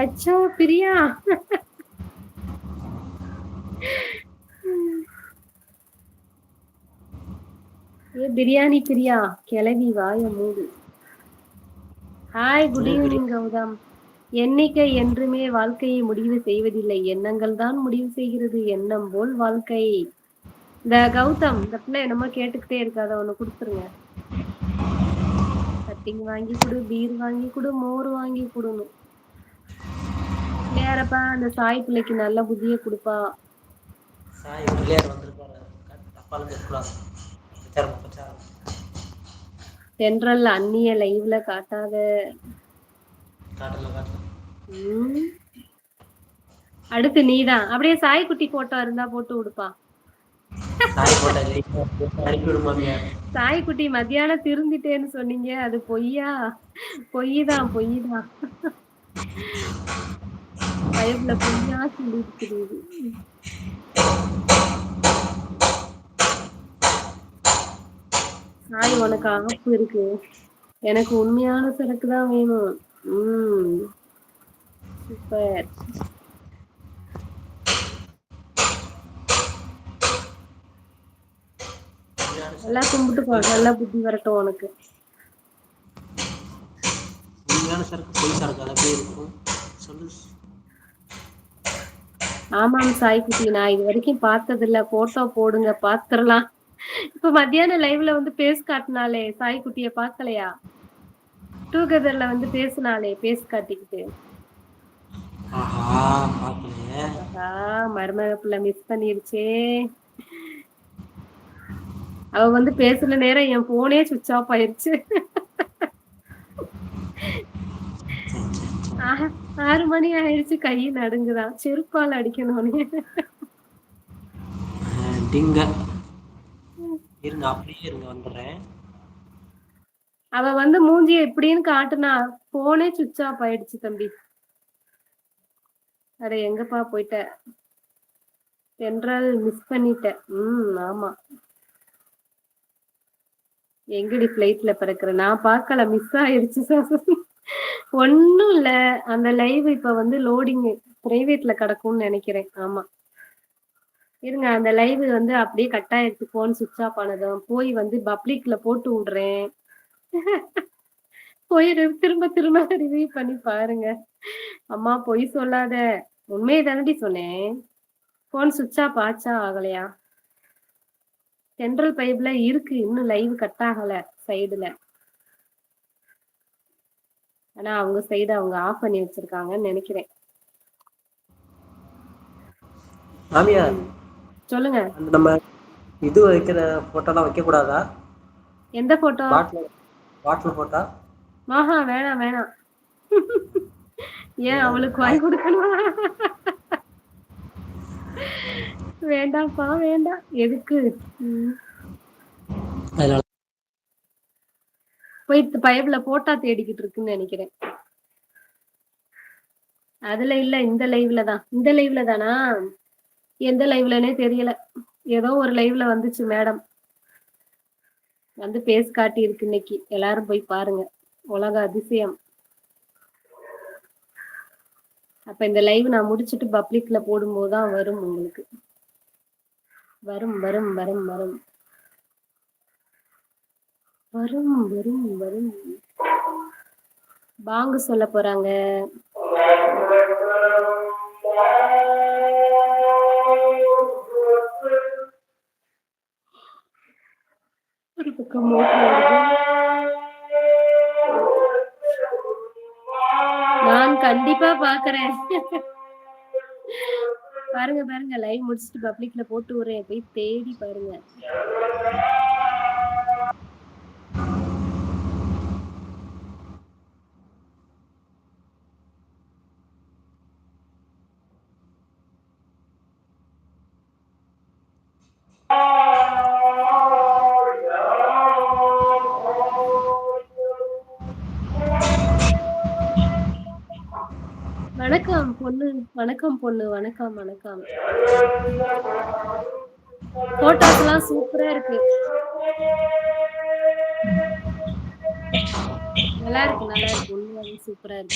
அச்சோ பிரியா. ஏ பிரியாணி பிரியா, கிளவி வாய மூடு. Hi, good evening Gautham. எண்ணிக்கை என்றுமே வாழ்க்கையை முடிவு செய்வதில்லை, எண்ணங்கள் தான் முடிவு செய்கிறது. எண்ணம் போல் வாழ்க்கை. இந்த கௌதம், இந்த பிள்ளை என்னமோ கேட்டுக்கிட்டே இருக்காத, ஒண்ணு கொடுத்துருங்க. கட்டிங் வாங்கி கொடு, பீர் வாங்கி கொடு, மோர் வாங்கி கொடுணும். பிள்ளையாரப்பா அந்த சாய் பிள்ளைக்கு நல்ல புத்திய கொடுப்பா. சாய் பிள்ளையார் வந்திருப்பாரு, தப்பாலும் கேட்கக்கூடாது. தென்றல் அந்நிய லைவ்ல காட்டாத. அடுத்து நீதான். அப்படியே சாய்குட்டி போட்டோ இருந்தா போட்டு விடுப்பா. சாய்குட்டி மத்தியானம் திருந்திட்டேன்னு சொன்னீங்க, அது பொய்யா? பொய்தான் பொய்தான். பயப்புல பொய்யா சொல்லிருக்குது. சாய், உனக்கு ஆப்பு இருக்கு, எனக்கு உண்மையான சரக்கு தான் வேணும். சூப்பர். நல்லா கும்பிட்டு போ, நல்லா புத்தி வரட்டும் உனக்கு. ஆமாம் சாய்குட்டி, நான் இது வரைக்கும் பார்த்ததில்ல. போட்டோ போடுங்க பாத்துரலாம். இப்ப மத்தியான லைவ்ல வந்து பேஸ் காட்டினாலே சாய்குட்டிய பாக்கலையா? டூகெதர்ல வந்து பேசினாலே பேஸ் காட்டிக்கிட்டு. மருமக பிள்ளை மிஸ் பண்ணிருச்சே. அவ வந்து பேசுன நேரம் என் போனே சுவிட்ச் ஆஃப் ஆயிருச்சு. 6 மணி ஆயிடுச்சு, கை நடுங்குதான். செருப்பால் அடிக்கணும். அவ வந்து மூஞ்சிய எப்படின்னு காட்டுனா, போனே சுவிட்ச் ஆஃப் ஆயிடுச்சு தம்பி. அட எங்கப்பா போயிட்ட? தென்றல் மிஸ் பண்ணிட்ட. ஆமா. எங்கடி பிளைட்ல பிறக்குற? நான் பார்க்கல, மிஸ் ஆயிடுச்சு. ஒன்னும் இல்ல, அந்த லைவ் இப்ப வந்து லோடிங் பிரைவேட்ல கிடக்கும்னு நினைக்கிறேன். ஆமா, இருங்க, அந்த லைவ் வந்து அப்படியே கட் ஆயிடுச்சு. போன் சுவிட்ச் ஆஃப் ஆனதும் போய் வந்து பப்ளிக்ல போட்டு விடுறேன். போய் திரும்ப திரும்ப ரிவ்யூ பண்ணி பாருங்க. அம்மா பொய் சொல்லாத, உண்மையை தானடி சொன்னேன். போன் சுவிட்ச் ஆஃப் ஆச்சா ஆகலையா? சென்ட்ரல் பைப்ல இருக்கு, இன்னும் லைவ் கட் ஆகல சைடுல. ஆனா அவங்க சைடு அவங்க ஆஃப் பண்ணி வச்சிருக்காங்கன்னு நினைக்கிறேன். சொல்லுங்க. நம்ம இது வைக்கிற போட்டோலாம் வைக்க கூடாதா? எந்த போட்டோ? Bottle photo. வேணாம் வேணாம். ஏன் அவளுக்கு வாங்கி கொடுக்கணும்? வேண்டாம்ப்பா, வேண்டாம். எதுக்கு? போய் பைப்ல போட்டா தேடிக்கிட்டு இருக்குன்னு நினைக்கிறேன். அதுல இல்ல, இந்த லைவ்ல தான். இந்த லைவ்ல தானா? எந்த லைவ்லனே தெரியல. ஏதோ ஒரு லைவ்ல வந்துச்சு மேடம், வந்து பேஸ் காட்டி இருக்கு. இன்னைக்கு எல்லாரும் போய் பாருங்க, உலக அதிசயம். அப்ப இந்த லைவ் நான் முடிச்சுட்டு பப்ளிக்ல போடும்போதுதான் வரும் உங்களுக்கு. வரும் வரும் வரும் வரும் வரும் வரும் வரும். பாங்கு சொல்ல போறாங்க. ஒரு பக்கம் நான் கண்டிப்பா பாக்குறேன். பாருங்க பாருங்க, லைவ் முடிச்சுட்டு பப்ளிக்ல போட்டு விடுறேன், போய் தேடி பாருங்க. வணக்கம் பொண்ணு, வணக்கம் பொண்ணு, வணக்கம் வணக்கம். போட்டோஸ் எல்லாம் சூப்பரா இருக்கு. நல்லா இருக்கு நல்லா இருக்கு, உண்மையாவே சூப்பரா இருக்கு.